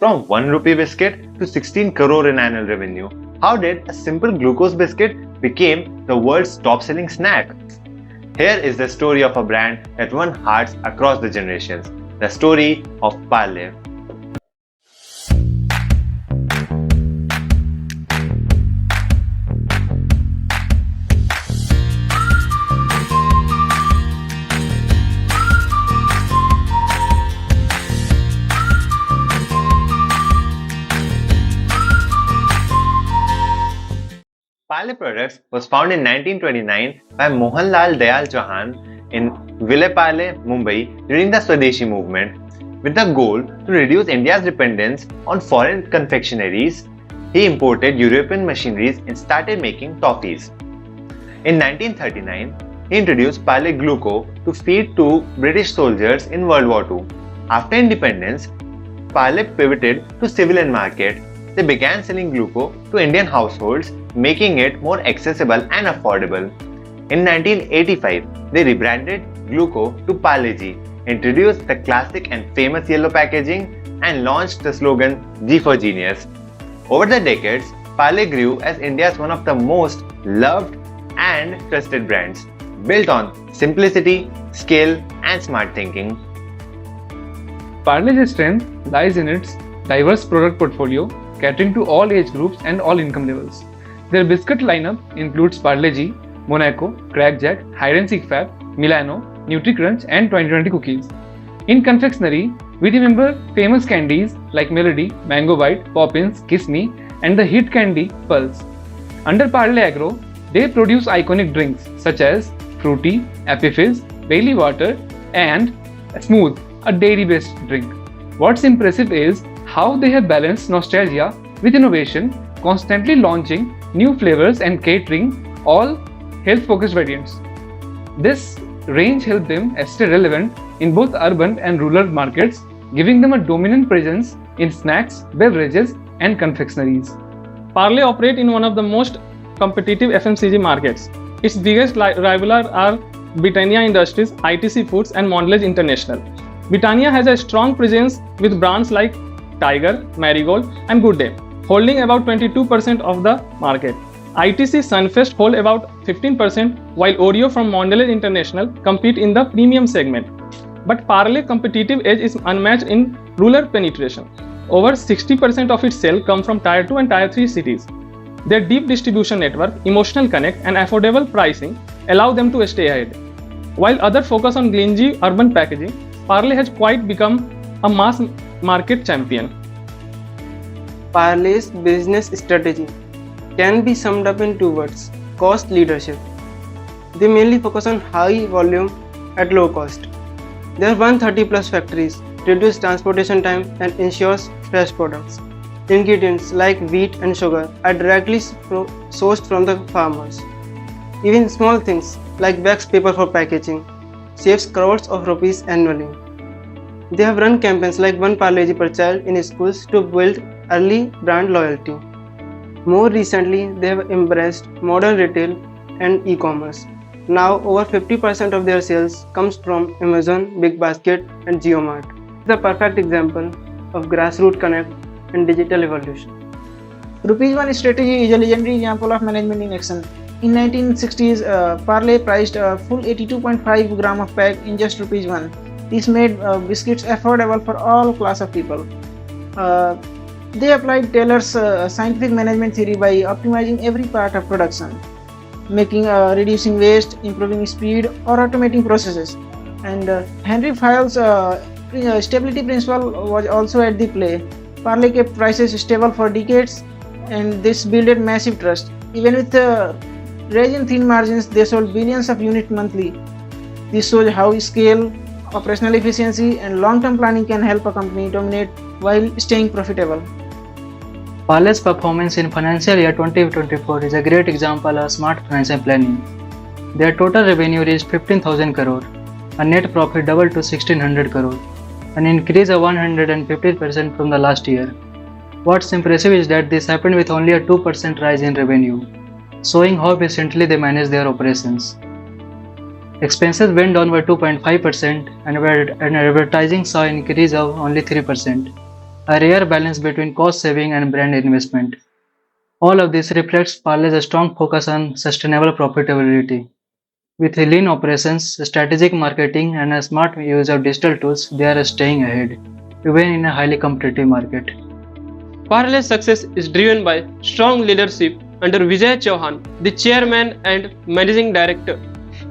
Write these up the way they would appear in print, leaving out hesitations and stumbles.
From 1 rupee biscuit to 16 crore in annual revenue, how did a simple glucose biscuit become the world's top-selling snack? Here is the story of a brand that won hearts across the generations. The story of Parle. Parle Products was founded in 1929 by Mohanlal Dayal Chauhan in Ville Parle, Mumbai during the Swadeshi movement. With the goal to reduce India's dependence on foreign confectionaries, he imported European machineries and started making toffees. In 1939, he introduced Parle Gluco to feed to British soldiers in World War II. After independence, Parle pivoted to civilian market. They began selling Gluco to Indian households, making it more accessible and affordable. In 1985, they rebranded Gluco to Parle-G, introduced the classic and famous yellow packaging, and launched the slogan G for Genius. Over the decades, Parle grew as India's one of the most loved and trusted brands, built on simplicity, skill, and smart thinking. Parle's strength lies in its diverse product portfolio, catering to all age groups and all income levels. Their biscuit lineup includes Parle-G, Monaco, Crackjack, Hide and Seek Fab, Milano, Nutri-Crunch and 2020 cookies. In confectionery, we remember famous candies like Melody, Mango Bite, Poppins, Kiss Me and the hit candy Pulse. Under Parle Agro, they produce iconic drinks such as Fruity, Appy Fizz, Bailey Water and Smooth, a dairy-based drink. What's impressive is how they have balanced nostalgia with innovation, constantly launching new flavors and catering all health-focused variants. This range helped them stay relevant in both urban and rural markets, giving them a dominant presence in snacks, beverages, and confectionaries. Parle operate in one of the most competitive FMCG markets. Its biggest rivals are Britannia Industries, ITC Foods, and Mondelez International. Britannia has a strong presence with brands like Tiger, Marigold, and Good Day, holding about 22% of the market. ITC Sunfest hold about 15%, while Oreo from Mondelez International compete in the premium segment. But Parle competitive edge is unmatched in rural penetration. Over 60% of its sales come from Tier 2 and Tier 3 cities. Their deep distribution network, emotional connect, and affordable pricing allow them to stay ahead. While others focus on glingy urban packaging, Parle has quite become a mass market champion. Parle's business strategy can be summed up in two words: cost leadership. They mainly focus on high volume at low cost. There are 130 plus factories, reduce transportation time and ensures fresh products. Ingredients like wheat and sugar are directly sourced from the farmers. Even small things like wax paper for packaging saves crores of rupees annually. They have run campaigns like One Parle-G per child in schools to build early brand loyalty. More recently, they have embraced modern retail and e-commerce. Now, over 50% of their sales comes from Amazon, Big Basket, and JioMart. The perfect example of grassroots connect and digital evolution. Rupees 1 strategy is a legendary example of management in action. In 1960s, Parle priced a full 82.5 gram of pack in just Rupees 1. This made biscuits affordable for all class of people. They applied Taylor's scientific management theory by optimizing every part of production, making reducing waste, improving speed, or automating processes. And Henry Fayol's stability principle was also at the play. Parle kept prices stable for decades, and this built massive trust. Even with rise in thin margins, they sold billions of units monthly. This shows how scale, operational efficiency, and long-term planning can help a company dominate while staying profitable. Parle's performance in financial year 2024 is a great example of smart financial planning. Their total revenue reached 15,000 crore, a net profit doubled to 1,600 crore, an increase of 150% from the last year. What's impressive is that this happened with only a 2% rise in revenue, showing how efficiently they manage their operations. Expenses went down by 2.5% and advertising saw an increase of only 3%. a rare balance between cost saving and brand investment. All of this reflects Parle's strong focus on sustainable profitability. With lean operations, strategic marketing, and a smart use of digital tools, they are staying ahead, even in a highly competitive market. Parle's success is driven by strong leadership under Vijay Chauhan, the chairman and managing director.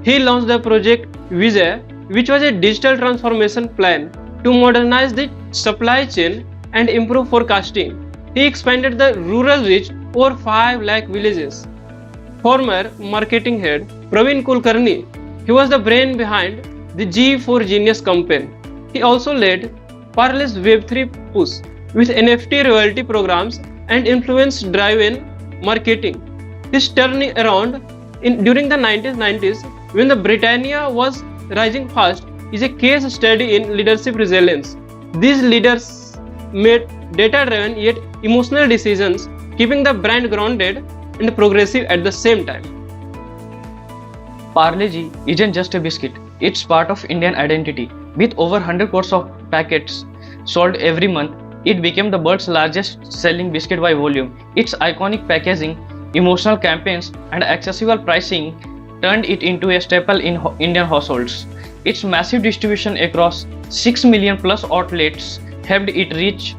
He launched the project Vijay, which was a digital transformation plan to modernize the supply chain and improve forecasting. He expanded the rural reach over 5 lakh villages. Former marketing head Praveen Kulkarni, he was the brain behind the G4 Genius campaign. He also led Parle's Web3 push with NFT royalty programs and influence-driven marketing. His turning around during the 1990s when the Britannia was rising fast is a case study in leadership resilience. These leaders made data-driven yet emotional decisions, keeping the brand grounded and progressive at the same time. Parle G isn't just a biscuit, it's part of Indian identity. With over 100 crores of packets sold every month, it became the world's largest selling biscuit by volume. Its iconic packaging, emotional campaigns, and accessible pricing turned it into a staple in Indian households. Its massive distribution across 6 million plus outlets helped it reach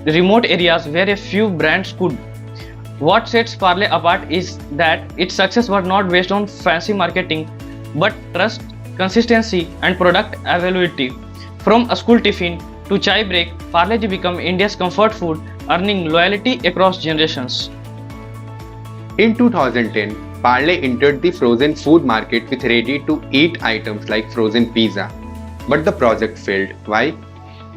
remote areas where a few brands could. What sets Parle apart is that its success was not based on fancy marketing, but trust, consistency, and product availability. From a school tiffin to chai break, Parle Ji became India's comfort food, earning loyalty across generations. In 2010, Parle entered the frozen food market with ready-to-eat items like frozen pizza. But the project failed. Why?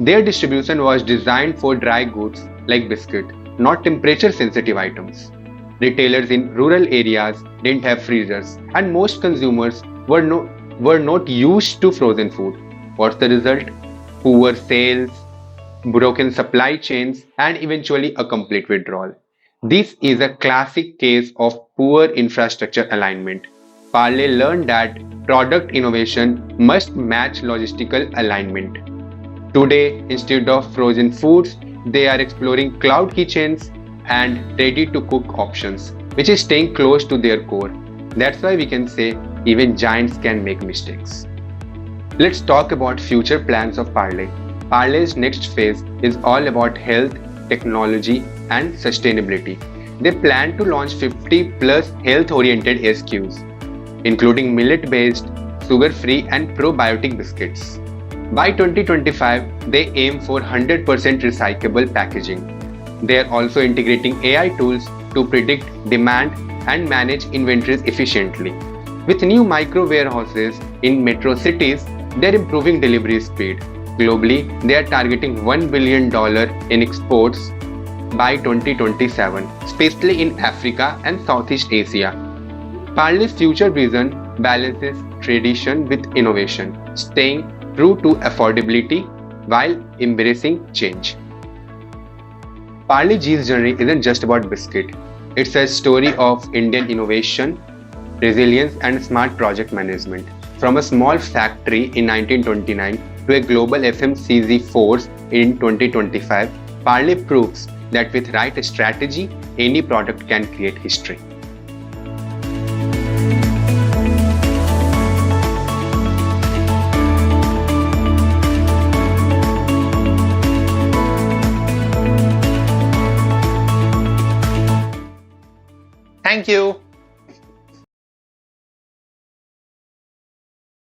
Their distribution was designed for dry goods like biscuit, not temperature-sensitive items. Retailers in rural areas didn't have freezers, and most consumers were not used to frozen food. What's the result? Poor sales, broken supply chains, and eventually a complete withdrawal. This is a classic case of poor infrastructure alignment. Parle learned that product innovation must match logistical alignment. Today, instead of frozen foods, they are exploring cloud kitchens and ready-to-cook options, which is staying close to their core. That's why we can say even giants can make mistakes. Let's talk about future plans of Parle. Parle's next phase is all about health, technology, and sustainability. They plan to launch 50 plus health-oriented SKUs, including millet-based, sugar-free, and probiotic biscuits. By 2025, they aim for 100% recyclable packaging. They are also integrating AI tools to predict demand and manage inventories efficiently. With new micro warehouses in metro cities, they are improving delivery speed. Globally, they are targeting $1 billion in exports by 2027, especially in Africa and Southeast Asia. Parle's future vision balances tradition with innovation, staying true to affordability while embracing change. Parle G's journey isn't just about biscuit. It's a story of Indian innovation, resilience, and smart project management. From a small factory in 1929 to a global FMCG force in 2025, Parle proves that with right strategy, any product can create history. Thank you.